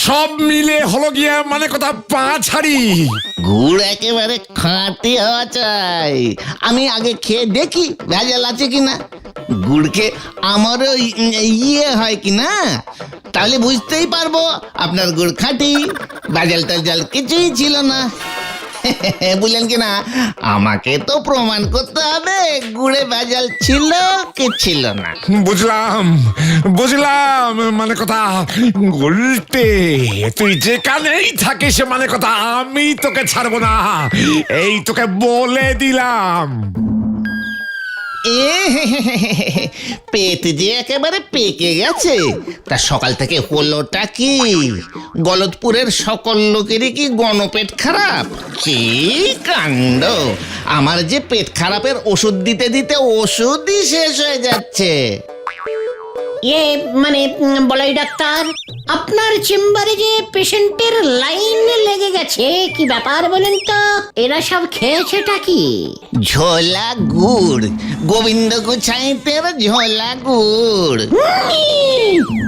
সব মিলে হলো গিয়ে মানে কথা 5 হাড়ি। গুড় একেবারে খাঁটি হওয়া চাই। আমি আগে খেয়ে দেখি ভেজাল আছে কিনা। গুড়কে আমারও ইয়ে হয় কিনা, তাহলে বুঝতেই পারবো আপনার গুড় খাঁটি। ভেজাল টাজাল কিছুই ছিল না। বুঝলেন কিনা? আমাকে তো প্রমাণ করতে হবে গুড়ে ভেজাল ছিল কি ছিল না। বুঝলাম মানে কথা উল্টে তুই যেখানেই থাকিস মানে কথা আমি তোকে ছাড়বো না, এই তোকে বলে দিলাম। পেট যে একেবারে পেকে গেছে। তা সকাল থেকে হলোটা কি? গলতপুরের সকল লোকেরই কি গণপেট খারাপ? কি কাণ্ড! আমার যে পেট খারাপের ওষুধ দিতে দিতে ওষুধই শেষ হয়ে যাচ্ছে। মানে বলাই ডাক্তার, আপনার চেম্বারে যে পেশেন্টের লাইন লেগে গেছে, কি ব্যাপার বলেন তো? এরা সব খেয়েছেটা কি? ঝোলা গুড়, গোবিন্দ গুছাইতের ঝোলা গুড়।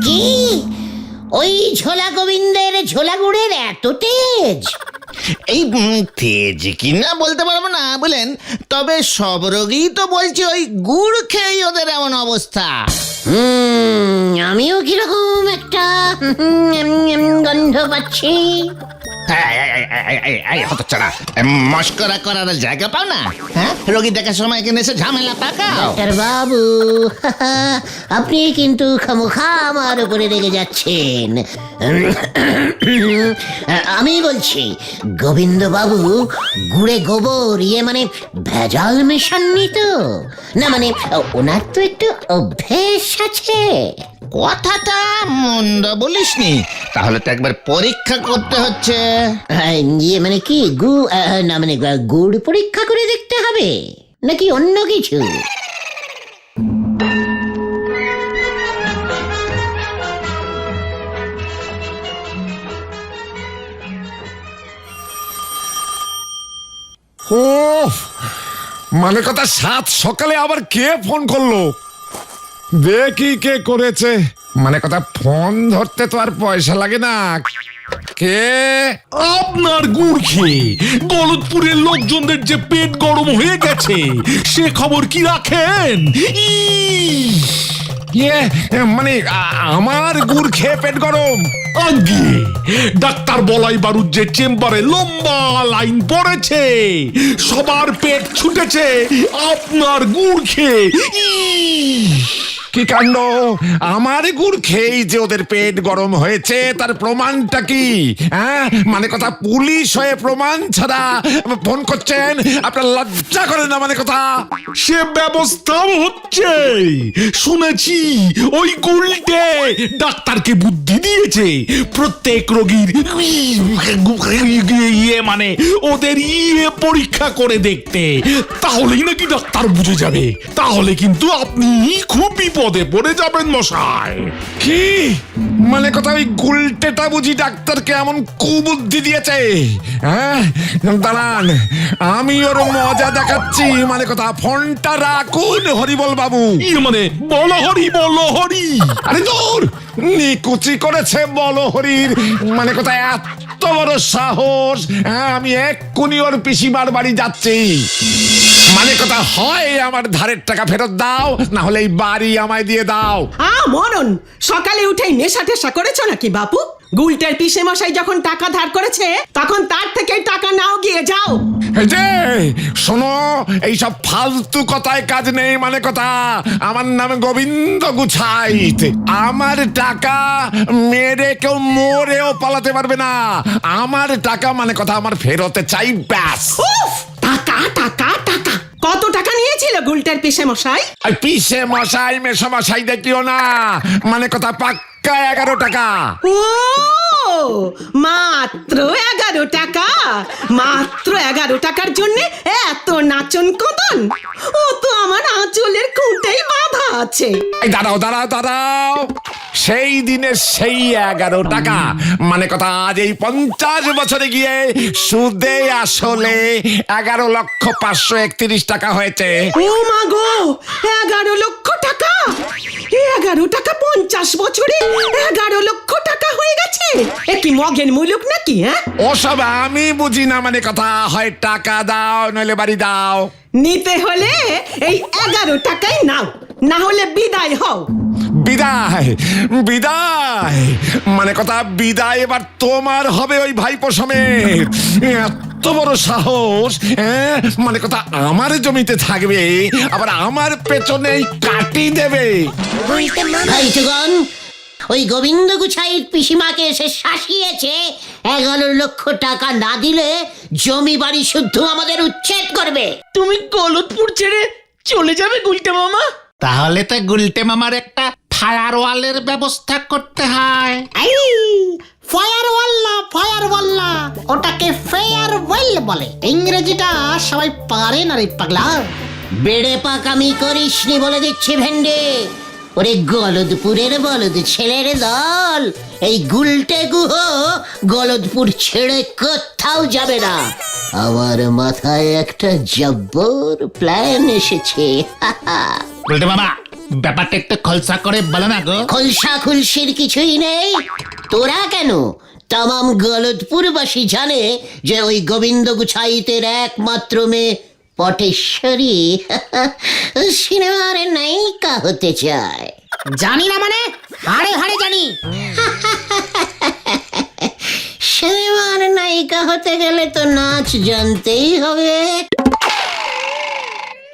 কি ওই ঝোলা গোবিন্দের ঝোলা গুড়ের এত তেজ? এই তেজ কিনা বলতে পারবো না বলেন, তবে সব রোগী তো বলছে ওই গুড় খেয়ে ওদের এমন অবস্থা। আমিও কিরকম একটা গন্ধ পাচ্ছি। হতচ্ছাড়া, মস্করা করার জায়গা পাও না? হ্যাঁ, রোগী দেখার সময় এখানে এসে ঝামেলা পাকাও। ডাক্তার বাবু, আপনি কিন্তু খামোখা আমার উপরে রেগে যাচ্ছেন। আমি বলছি, গোবিন্দ বাবু গুড়ে গোবর মানে ভেজাল মেশাননি তো? না মানে ওনার তো একটু অভ্যেস আছে। কথাটা মন্দ বলিসনি, তাহলে তো একবার পরীক্ষা করতে হচ্ছে। মানে কি না মানে গুড় পরীক্ষা করে দেখতে হবে নাকি অন্য কিছু? ও মানে কথা 7 সকালে আবার কে ফোন করলো? দেখি কে করেছে। মানে কথা ফোন ধরতে তো আর পয়সা লাগে না। কে? আপনার গুড় খেয়ে গলতপুরের লোকজনদের যে পেট গরম হয়ে গেছে, সে খবর কি রাখেন? মানে আমার গুড় খেয়ে পেট গরম? আগে ডাক্তার বলাই বারুদ যে চেম্বারে লম্বা লাইন পড়েছে, সবার পেট ছুটেছে আপনার গুড় খেয়ে। কি কাণ্ড! আমার গুড় খেয়েই যে ওদের পেট গরম হয়েছে, তার প্রমাণটা কি? হ্যাঁ, মানে কথা পুলিশ হয়ে প্রমাণ ছাড়া ফোন করছেন? আপনার লজ্জা করে না? মানে কথা সে ব্যবস্থাও হচ্ছে। শুনেছি ওই গুলটে ডাক্তারকে বুদ্ধি দিয়েছে প্রত্যেক রোগীর মানে ওদের পরীক্ষা করে দেখতে। তাহলেই নাকি ডাক্তার বুঝে যাবে। তাহলে কিন্তু আপনি খুব বিপদে পড়ে যাবেন মশাই। কি মানে কথা ওই গুলটেটা বুঝি ডাক্তারকে এমন কুবুদ্ধি দিয়েছে? হ্যাঁ, দাঁড়ান, আমি ওর মজা দেখাচ্ছি। মানে কথা ফোনটা রাখুন হরিবল বাবু। মানে বলো হরি। আরে দূর, নিকুচি করেছে বলো হরির। মানে কথা এত বড় সাহস! হ্যাঁ, আমি এক্ষুনি ওর পিসিমার বাড়ি যাচ্ছি। মানে কথা হয় আমার ধারের টাকা ফেরত দাও, না হলে এই বাড়ি আমায় দিয়ে দাও। মরণ, সকালে উঠেই নেশা টেশা করেছো নাকি বাপু? গুলটের পিসে মশাই যখন টাকা ধার করেছে, তখন তার থেকে টাকা নাও, গিয়ে যাও। যে শোনো, এইসব ফালতু কথায় কাজ নেই। মানে কথা আমার নাম গোবিন্দ গুছাইত। আমার টাকা মেরে কেউ মরেও পালাতে পারবে না। আমার টাকা মানে কথা আমার ফেরতে চাই, ব্যাস। টাকা টাকা টাকা, কত টাকা নিয়েছিল গুলটের পিসে মশাই? আর পিসে মশাই মেশো মশাই দেখিও না। মানে কথা পাক্কা 11 টাকা। ও মাত্র 11 টাকা? মাত্র 11 টাকার জন্য এত নাচন কদন? ও তো আমার আঁচলের খুঁটেই বাঁধা আছে। এই দাঁড়াও, সেই দিনের সেই 11 টাকা। মানে কথা আজ এই 50 বছরে গিয়ে সুদে আসলে 11,531,000 টাকা হয়েছে। ও মা গো, 11 লক্ষ টাকা! 11 টাকা 50 বছরে 11 লক্ষ টাকা হয়ে গেছে। কি মগের মুলুক নাকি? হ্যাঁ, ওসব আমি বুঝি না মানে কথা। হয় টাকা দাও নইলে বাড়ি দাও। নিতে হলে এই 11 টাকাই নাও, না হলে বিদায় হও। বিদায় বিদায় মানে কথা, বিদায় এবার তোমার হবে ওই ভাইপো সমেত। এত বড় সাহস, হ্যাঁ? মানে কথা আমার জমিতে থাকবে, আবার আমার পেছনেই কাটি দেবে। ভাইটুগণ, ওই গোবিন্দ গুছাইয়ের পিসিমাকে এসে শাসিয়েছে 11 লক্ষ টাকা না দিলে জমি বাড়ি শুদ্ধ আমাদের উচ্ছেদ করবে। তুমি গলতপুর ছেড়ে চলে যাবে গুলটে মামা? তাহলে তো গুলটে মামার একটা ফায়ারওয়ালের ব্যবস্থা করতে হয়। ফায়ারওয়াল না, ওটাকে ফেয়ারওয়েল বলে। ইংরেজিটা সবাই পারে না রে পাগলা। বেড়ে পাকামি করিসনি বলে দিচ্ছি ভেন্ডে। ওরে গলদপুরের বলদ ছেলের দল, এই গুলটে গুহ গলদপুর ছেড়ে কোথাও যাবে না। আমার মাথায় একটা জব্বর প্ল্যান এসেছে। গুলটে মামা, ব্যাপারটা একটু খলসা করে বলো না গো। খলসা খুলসির কিছুই নেই। তোরা কেন, তামাম গলদপুরবাসী জানে যে ওই গোবিন্দ গুছাইতের একমাত্র মেয়ে পটেশ্বরী সিনেমার নায়িকা হতে চায়। জানি না মানে, হাড়ে হাড়ে জানি। সিনেমার নায়িকা হতে গেলে তো নাচ জানতেই হবে।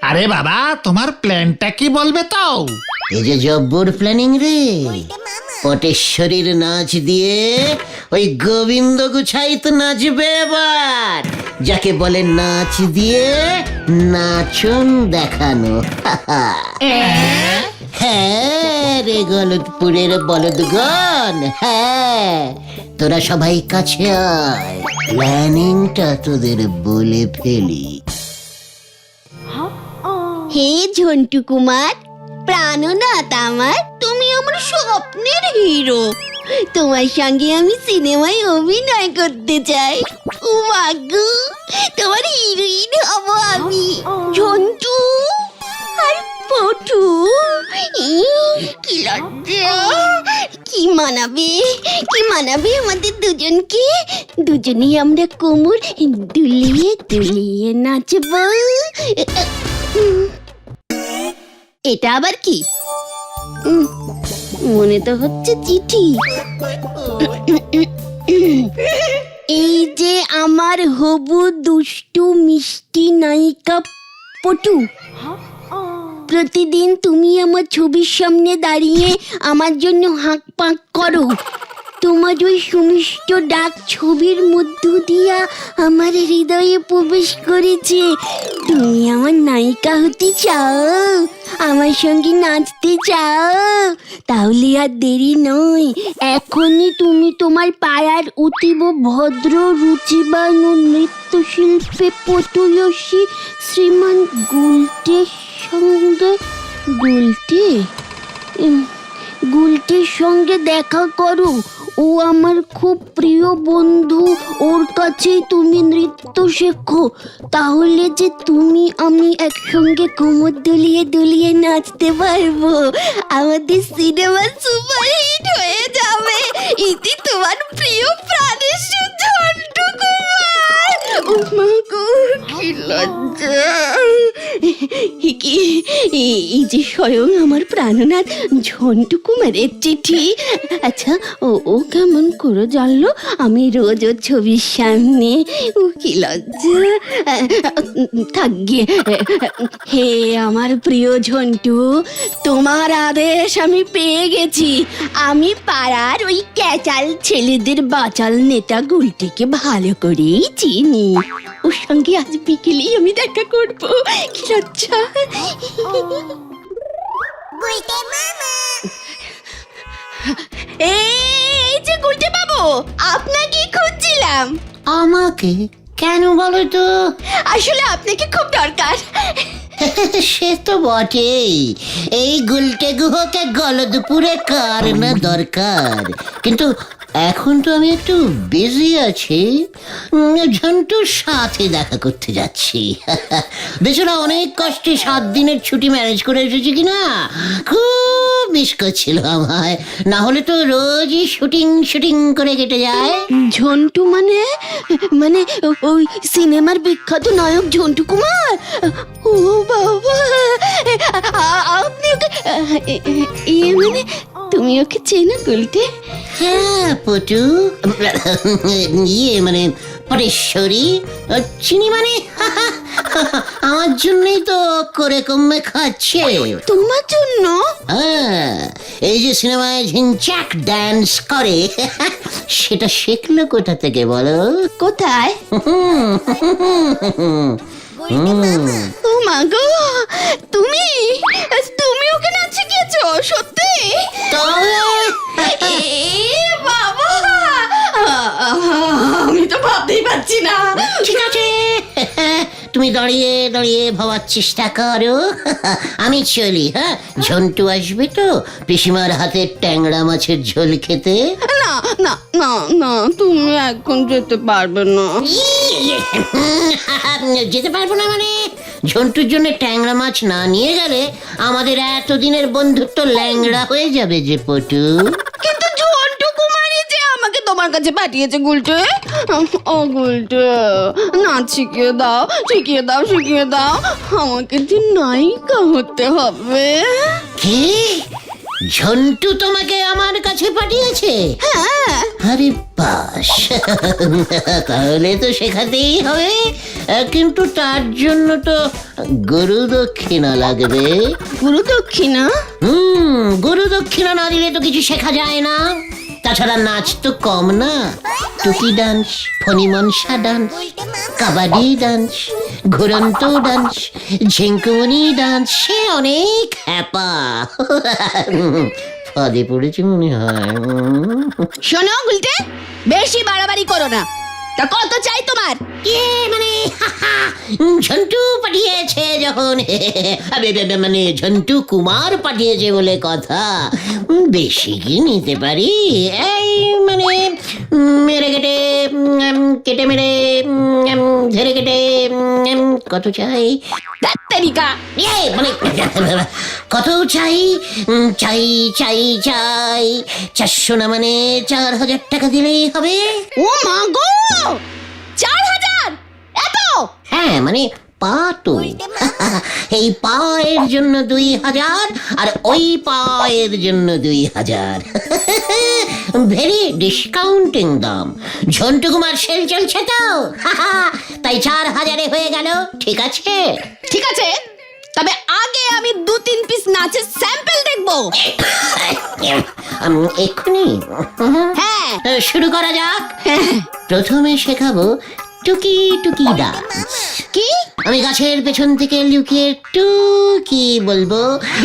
আরে বাবা, তোমার প্ল্যানটা কি বলবে তো? এই যে জব্বর প্ল্যানিং রে। পটেশ্বরীর নাচ দিয়ে ওই গোবিন্দ গুছাইত নাচবে এবার, যাকে বলে নাচ দিয়ে নাচন দেখানো। হ্যাঁ রে গলদপুরের বলদগণ, হ্যাঁ, তোরা সবাই কাছে আয়, প্ল্যানিংটা তোদের বলে ফেলি। হে ঝন্টু কুমার, প্রাণনাথ আমার, তুমি আমার স্বপ্নের হিরো। তোমার সঙ্গে আমি সিনেমায় অভিনয় করতে চাই। উমাগু, তোমার হিরোইন হব আমি। ঝন্টু আর পটু, কি লজ্জা! কি মানাবে আমাদের দুজনকে। দুজনেই আমরা কোমর দুলিয়ে দুলিয়ে নাচবো। এটা আবার কি? মনে তো হচ্ছে চিঠি। এই যে আমার হবু দুষ্টু মিষ্টি নায়িকা পটু, প্রতিদিন তুমি আমার ছবির সামনে দাঁড়িয়ে আমার জন্য হাঁক পাঁক করো। তোমার ওই সুমিষ্ট ডাক ছবির মধ্য দিয়া আমার হৃদয়ে প্রবেশ করেছে। তুমি আমার নায়িকা হতে চাও, আমার সঙ্গে নাচতে চাও? তাহলে আর দেরি নয়, এখনই তুমি তোমার পাড়ার অতীব ভদ্র রুচিবান ও নৃত্যশিল্পে পটুয়সী শ্রীমান গুলটের সঙ্গে গুলটির সঙ্গে দেখা করো। ও আমার খুব প্রিয় বন্ধু, ওর কাছেই তুমি নৃত্য শেখো। তাহলে যে তুমি আমি একসঙ্গে কোমর দুলিয়ে দুলিয়ে নাচতে পারবো। আমাদের সিনেমা সুপারহিট হয়ে যাবে। ইতি তোমার প্রিয় প্রাণের ঝন্টু কুমার। উমা গো, কি লজ্জা! এই যে স্বয়ং আমার প্রাণনাথ ঝন্টু কুমারের চিঠি। আচ্ছা, ও কেমন করে জানলো আমি রোজ ওর ছবির সামনে? কি লজ্জা! থাকবে। হে আমার প্রিয় ঝন্টু, তোমার আদেশ আমি পেয়ে গেছি। আমি পাড়ার ওই ক্যাচাল ছেলেদের বাচাল নেতা গুলটিকে ভালো করেই চিনি। ওর সঙ্গে আজ বিকেলেই আমি দেখা করবো। কি লজ্জা! এই যে গুলটে বাবু, আপনাকে খুঁজছিলাম। আমাকে কেন বলো তো? আসলে আপনাকে খুব দরকার। সে তো বটেই, এই গুলটে গুহকে গলদপুরে কার না দরকার। কিন্তু এখন তো আমি একটু বিজি আছি, ঝন্টুর সাথে দেখা করতে যাচ্ছি। বেচারা অনেক কষ্টে 7 দিনের ছুটি ম্যানেজ করে এসেছি কিনা, খুব মিস করছিল আমায়, না হলে তো রোজই শুটিং শুটিং করে কেটে যায়। ঝন্টু মানে মানে ওই সিনেমার বিখ্যাত নায়ক ঝন্টু কুমার। ও বাবা, আপনি ওকে মানে তুমি ওকে চেনো গুলটে? হ্যাঁ পটু, মানে পরেশ্বরী চিনি মানে আমার জন্যই তো করে কমে খাচ্ছে। তোমার জন্য? হ্যাঁ, এই যে সিনেমায় ঝিনচাক ডান্স করে সেটা শিখলো কোথা থেকে বলো? কোথায়? ও মা গো, তুমি তুমি ওকে নাচ শিখিয়েছো? সত্যি? এ বাবা, আমি তো ভাবতেই পারছি না। ঠিক আছে, তুমি দাঁড়িয়ে দাঁড়িয়ে ভাবার চেষ্টা করো, আমি চলি। হ্যাঁ, ঝন্টু আসবে তো পিসিমার হাতের ট্যাংরা মাছের ঝোল খেতে। না না না না, তুমি এখন যেতে পারবে না। যেতে পারবো না মানে? ঝন্টুর জন্য ট্যাংরা মাছ না নিয়ে গেলে আমাদের এতদিনের বন্ধুত্ব ল্যাংড়া হয়ে যাবে যে পটু। কিন্তু ঝন্টু কুমারই যে আমাকে তোমার কাছে পাঠিয়েছে গুলটে। ও গুলটে, নাচ শিখিয়ে দাও, শিখিয়ে দাও, শিখিয়ে দাও। আমাকে যে নায়িকা হতে হবে। কি? ঝন্টু তোমাকে আমার কাছে পাঠিয়েছে? হ্যাঁ। আরে বাস, তাহলে তো শেখাতেই হবে, কিন্তু তার জন্য তো গুরু দক্ষিণা লাগবে। গুরু দক্ষিণা? গুরু দক্ষিণা না দিলে তো কিছু শেখা যায় না। তাছাড়া নাচ তো কম না, টুকি ডান্স, ফণি মনসা ডান্স, কাবাডি ডান্স, ঘুরন্ত ডান্স, ঝিঙ্কুমনি ডান্স, সে অনেক হ্যাপা। ফাঁদে পড়েছে মনে হয়। শোনো গুলটে, বেশি বাড়াবাড়ি করো না। তা কত চাই তোমার? মানে ঝন্টু পাঠিয়েছে যখন, মানে ঝন্টু কুমার পাঠিয়েছে বলে কথা, বেশি কি নিতে পারি? এই মানে মেরে কেটে কেটে মেরে ধরে কেটে কত চাই? তারিকা মানে কত চাই? চাই চাই চাই 400 না মানে 4000 টাকা দিলেই হবে। ও মা গো, 4000? এত? হ্যাঁ মানে পা তো, এই পায়ের জন্য 2000 আর ওই পায়ের জন্য 2000। ভেরি ডিসকাউন্টিং দাম। ঝন্টু কুমার সেল চলছে তো, তাই 4000-এ হয়ে গেল। ঠিক আছে? ঠিক আছে, তবে আগে আমি 2-3 পিস নাচের স্যাম্পল দেখবো। এক্ষুনি? হ্যাঁ। শুরু করা যাক। প্রথমে শেখাবো টুকি টুকি ডান্স। কি? আমি গাছের পেছন থেকে লুকিয়ে টুকি বলবো,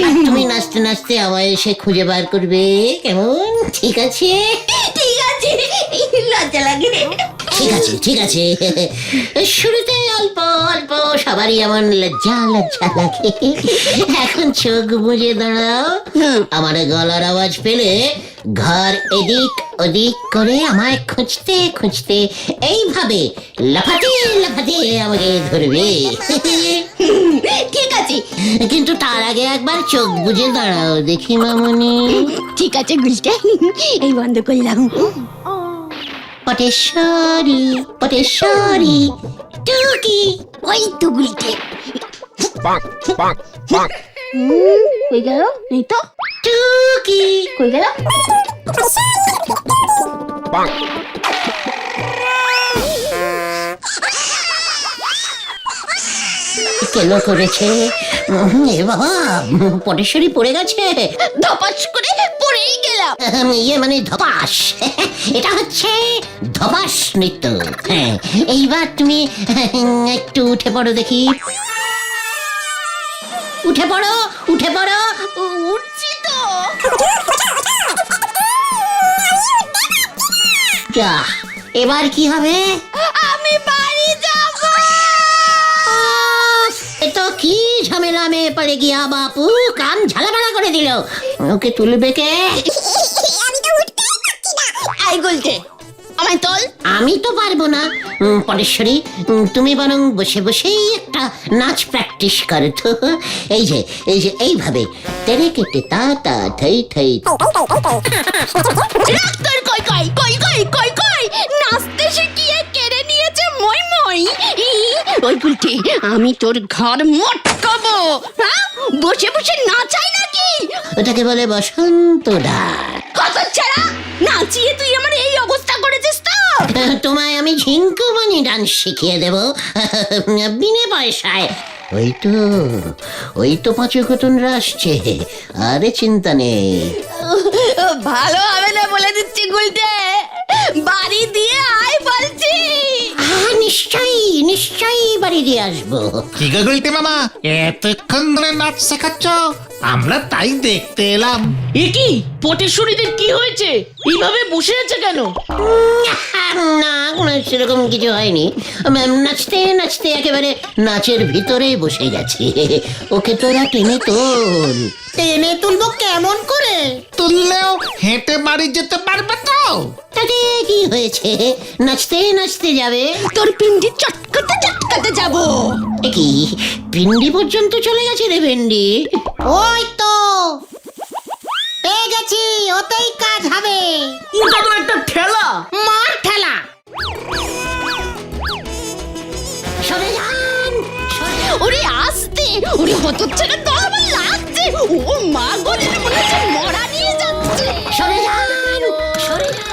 আর তুমি নাচতে নাচতে আমায় এসে খুঁজে বার করবে, কেমন? ঠিক আছে? ঠিক আছে, লজ্জা লাগে। ঠিক আছে ঠিক আছে, শুরুতে অল্প অল্প সবারই এমন লজ্জা লজ্জা লাগে। এখন চোখ বুজে দাঁড়াও, আমার গলার আওয়াজ পেলে ঘর এদিক ওদিক করে আমায় খুঁজতে খুঁজতে এইভাবে লাফাতে লাফাতে আমাকে ধরবে। ঠিক আছে, কিন্তু তার আগে একবার চোখ বুজে দাঁড়াও দেখি মামুনি। ঠিক আছে গুলটে, এই বন্ধ করলাম। পটেশ্বরী পটেশ্বরী টুকি। ওই তো গুলটে। কই গেল? নেই তো। টুকি কই গেল? কেন করেছে? এ বাবা, পটেশ্বরী পড়ে গেছে। ধপাস করে পড়েই গেলাম। ইয়ে মানে ধপাস, এটা হচ্ছে ধপাস নৃত্য। হ্যাঁ, এইবার তুমি একটু উঠে পড়ো দেখি। উঠে পড়ো উঠে পড়ো। উঠছি তো। যা, এবার কি হবে? আমি বাড়ি যাব। তো কি ঝামেলা মে পড়ে গিয়া বাপু, কান ঝালাপালা করে দিল। ওকে তুলবে কে? আই গুলটে, আমায় তোল। আমি তো পারবো না। পরেশ্বরী, তুমি বরং বসে বসেই একটা নাচ প্র্যাকটিস করো তো। এই যে এইভাবে তেরে কেটে তা তা ঠাই ঠাই। ডাক্তার কই কই কই কই কই কই নাচতে শিখিয়ে কেড়ে নিয়েছে মই মই। ওই গুলটি, আমি তোর ঘর মটকাবো। হ্যাঁ, বসে বসে নাচাই নাকি? ওটাকে বলে বসন্ত ডাক। কত ছাড়া নাচিয়ে তুই আমার এই অবস্থা করেছিস তো। তোমায় আমি ঝিঙ্কুমানি ডান্স শিখিয়ে দেব বিনে পয়সায়। ওই তো পাঁচু কুটুনরা আসছে, আরে চিন্তা নেই। ভালো হবে না বলে দিচ্ছি গুলটে, বাড়ি দিয়ে আয় বলছি। নিশ্চয়ই নিশ্চয়ই বাড়ি দিয়ে আসবো। কি গো গুলটে মামা, এতক্ষণ ধরে নাচ শেখাচ্ছ? আমরা তাই দেখতে এলাম। এ কি পটেশ্বরীদের কি হয়েছে? এইভাবে বসে আছে কেন? না, সেরকম কিছু হয়নি। নাচতে নাচতে একেবারে নাচের ভিতরেই বসে গেছে। ওকে তোরা টেনে তোল। টেনে তুলবো কেমন করে? তুললেও হেঁটে বাড়ি যেতে পারবে তো? তাতে কি হয়েছে, নাচতে নাচতে যাবে। তোর পিন্ডি চটকাতে চটকাতে যাবো। এ কি, পিন্ডি পর্যন্ত চলে গেছে রে ভেন্ডি? ওই তো পেয়ে গেছি, ওতেই কাজ হবে। ওটা তো একটা ঠেলা। মার ঠেলা। সরে যান, সরে যান। ওরে আস্তে, ওরে হতচ্ছাড়া তো আমার লাগছে। ও মা গো, যেন মনে হচ্ছে মরা নিয়ে যাচ্ছে। সরে যান, সরে যান।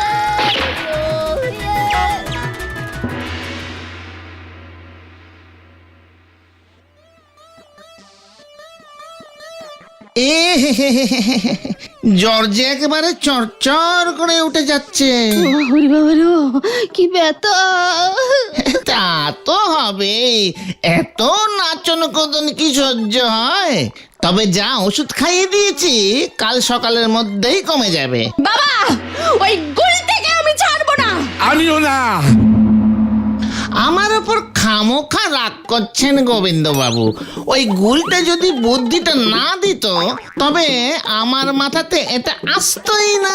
জ্বর যে একেবারে চরচর করে উঠে যাচ্ছে। ওরে বাবা রো, কি ব্যথা। তা তো হবে, এত নাচন কদন কি সহ্য হয়? তবে যা ওষুধ খাইয়ে দিয়েছি, কাল সকালের মধ্যেই কমে যাবে। বাবা, ওই গুলটাকে আমি ছাড়বো না। আমিও না। আমার ওপর খামোখা রাগ করছেন গোবিন্দ বাবু। ওই গুলটা যদি বুদ্ধিটা না দিত, তবে আমার মাথাতে এটা আসতোই না।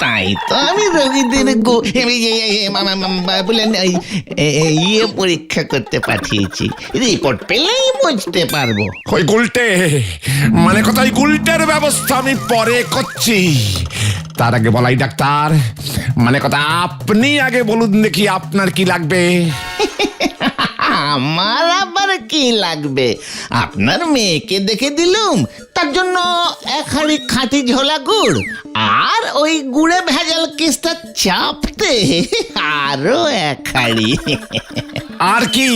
তাই তো আমি রোগীদের ইয়ে পরীক্ষা করতে পাঠিয়েছি। রিপোর্ট পেলেই বুঝতে পারবো। ওই গুলটে, মানে কথা, ওই গুলটের ব্যবস্থা আমি পরে করছি। তার আগে বলাই ডাক্তার, মানে কথা, আপনি আগে বলুন দেখি আপনার কি লাগবে। আমার আবার কি লাগবে? আপনার মেয়েকে দেখে দিলুম, তার জন্য এক হাঁড়ি খাঁটি ঝোলা গুড়, আর ওই গুড়ে ভেজাল কেসটা চাপতে আরো এক হাঁড়ি। আর কি?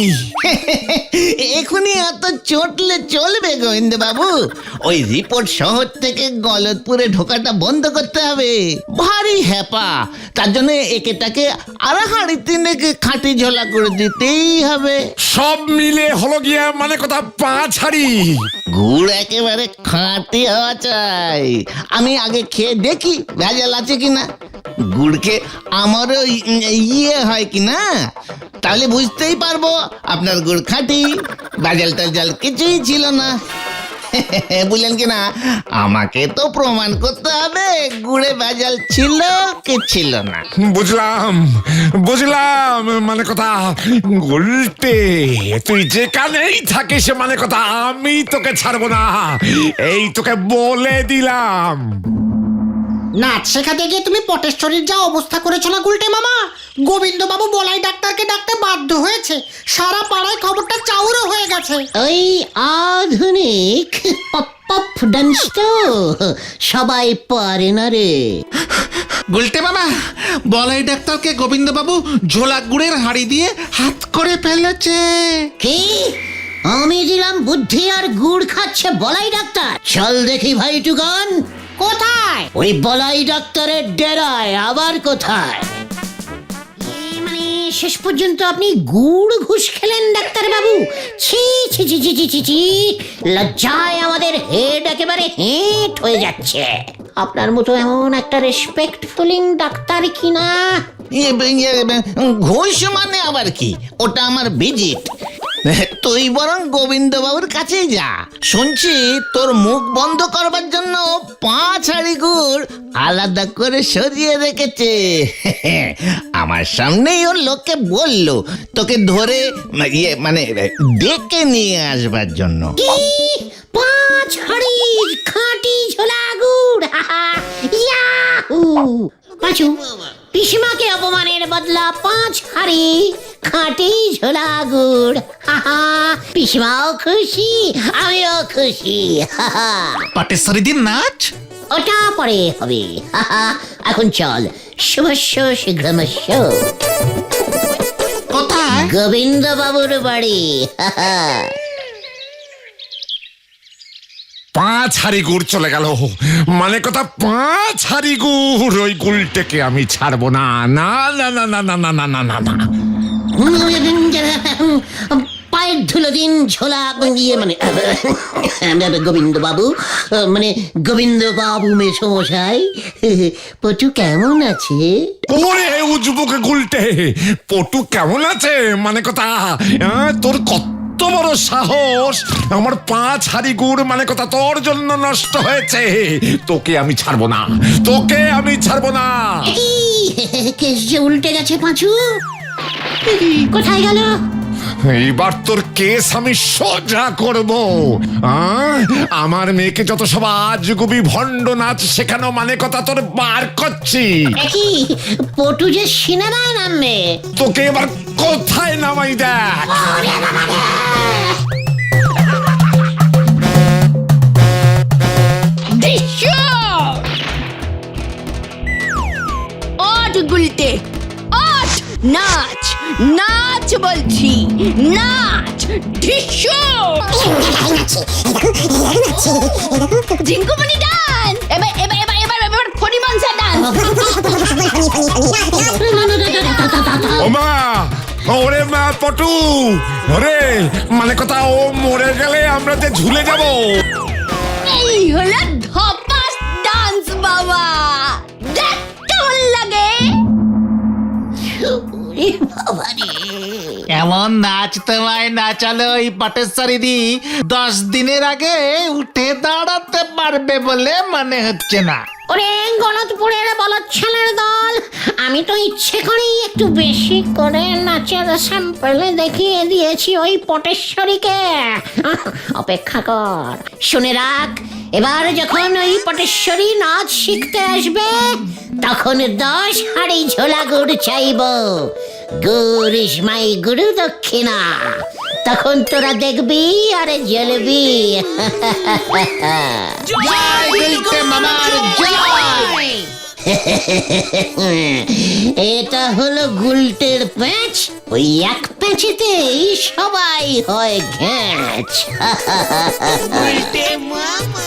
এখনই এত চটলে চলবে গোবিন্দ বাবু? ওই রিপোর্ট শহর থেকে গলতপুরে ঢোকাটা বন্ধ করতে হবে। ভারী হ্যাপা, তার জন্য একেটাকে আর হাঁড়ি তিনেকে খাঁটি ঝোলা করে দিতেই হবে। সব মিলে হলো গিয়া মানে কথা 5 হাঁড়ি। গুড় একেবারে খাঁটি হওয়া চাই। আমি আগে খেয়ে দেখি ভেজাল আছে কিনা। গুড়কে আমারও ইয়ে হয় কিনা, তাহলে বুঝতেই পারবো আপনার গুড় খাঁটি। ভেজাল টাজাল কিছুই ছিল না। বুঝলেন কিনা? আমাকে তো প্রমাণ করতে হবে গুড়ে ভেজাল ছিল কি ছিল না। বুঝলাম বুঝলাম, মানে কথা, গুলটে তুই যেখানেই থাকিস, মানে কথা, আমি তোকে ছাড়বো না, এই তোকে বলে দিলাম। নাচ শেখাতে গিয়ে তুমি পটেশ্বরীর যা অবস্থা করেছো না গুলটে মামা, গোবিন্দ বাবু বলাই ডাক্তারকে ডাকতে বাধ্য হয়েছে। সারা পাড়ায় খবরটা চাউরও হয়ে গেছে। ওই আধুনিক পপ পপ ডান্স তো সবাই পারে না রে। গুলটে মামা, বলাই ডাক্তারকে গোবিন্দ বাবু ঝোলা গুড়ের হাঁড়ি দিয়ে হাত করে ফেলেছে। কি? আমি দিলাম বুদ্ধি আর গুড় খাচ্ছে বলাই ডাক্তার? চল দেখি ভাই টুকান। কোথায়? ওই বলাই ডাক্তারের ডেরায়। আবার কোথায়? মানে শেষ পর্যন্ত আপনি গুড় ঘুষ খেলেন ডাক্তার বাবু? ছি ছি ছি ছি ছি ছি ছি, লজ্জায় আমাদের হেড একেবারে হেঁট হয়ে যাচ্ছে। আপনার মতো এমন একটা রেসপেক্টফুলিং ডাক্তার কিনা। ঘুষ মানে আবার কি? ওটা আমার ভিজিট। তুই বরং গোবিন্দবাবুর কাছে যা, শুনছি তোর মুখ বন্ধ করবার জন্য 5 হাঁড়ি গুড় আলাদা করে সরিয়ে রেখেছে। আমার সামনেই ওর লোককে বললো তোকে ধরে মানে ডেকে নিয়ে আসবার জন্য। 5 হাঁড়ি খাঁটি ঝোলা গুড়, ইয়াহু! পাঁচু, পিসিমাকে অপমানের বদলা 5 হাঁড়ি খাঁটি ঝোলা গুড়। পিসিমাও খুশি, আমিও খুশি। পাটেশ্বরী দিন নাচ। ওটা পরে হবে। এখন চল, শুভস্য শীঘ্রমস্য। কোথায়? গোবিন্দ বাবুর বাড়ি। 5 হাঁড়ি গুড় চলে গেল, মানে কথা 5 হাঁড়ি গুড়। ওই গুলটেকে আমি ছাড়বো না, না না না না না না না না না না। পায়ের ধুলো দিন ঝোলা ইয়ে মানে গোবিন্দ বাবু, মানে গোবিন্দ বাবু মেসমশাই, পটু কেমন আছে? ওরে উজবুকে গুলটে, পটু কেমন আছে মানে কথা? তোর কত বড় সাহস! আমার 5 হাঁড়ি গুড় মানে কথা তোর জন্য নষ্ট হয়েছে। তোকে আমি ছাড়বো না, তোকে আমি ছাড়বো না। কেস যে উল্টে গেছে পাঁচু, কোথায় গেল? এইবার তোর কেস আমি সোজা করব। আমার মেয়েকে যত সব আজগুবি ভণ্ড নাচ শেখানো মানে কথা তোর বার করছি। কি পটু যে সিনেমায় নামবে? তোকে এবার কোথায় নামাই দেখ। ওঠ গুলটে, ওঠ! নাচ নাচ বলছি, নাচ! ঢিসু! ঝিঙ্কুমনি ডান্স! এবার এবার এবার এবার এবার ফণিমনসা ডান্স! ওমা, ওরে মা পটু, ওরে মানে কথা ও মরে গেলে আমরা যে ঝুলে যাব। এই হলো ধপাস ডান্স বাবা, দেখ কেমন লাগে। এমন নাচ তোমায় নাচালো ওই পাটেশ্বরী দি 10 দিনের আগে উঠে দাঁড়াতে পারবে বলে মনে হচ্ছে না। ওরে গলতপুরের বলদ ছেলের দল, আমি তো ইচ্ছে করেই একটু বেশি করে নাচের স্যাম্পল দেখিয়ে দিয়েছি ওই পটেশ্বরীকে। অপেক্ষা কর, শুনে রাখ, এবার যখন ওই পটেশ্বরী নাচ শিখতে আসবে তখন 10 হাঁড়ি ঝোলা গুড় চাইব। গুড় ইস মাই গুরু দক্ষিণা, তখন তোরা দেখবি আর জ্বলবি। জয় গুলটে মামার জয়। এটা হলো গুলটের প্যাঁচ, ওই এক প্যাঁচেতেই সবাই হয় ঘ্যাঁচ। গুলটে মামা।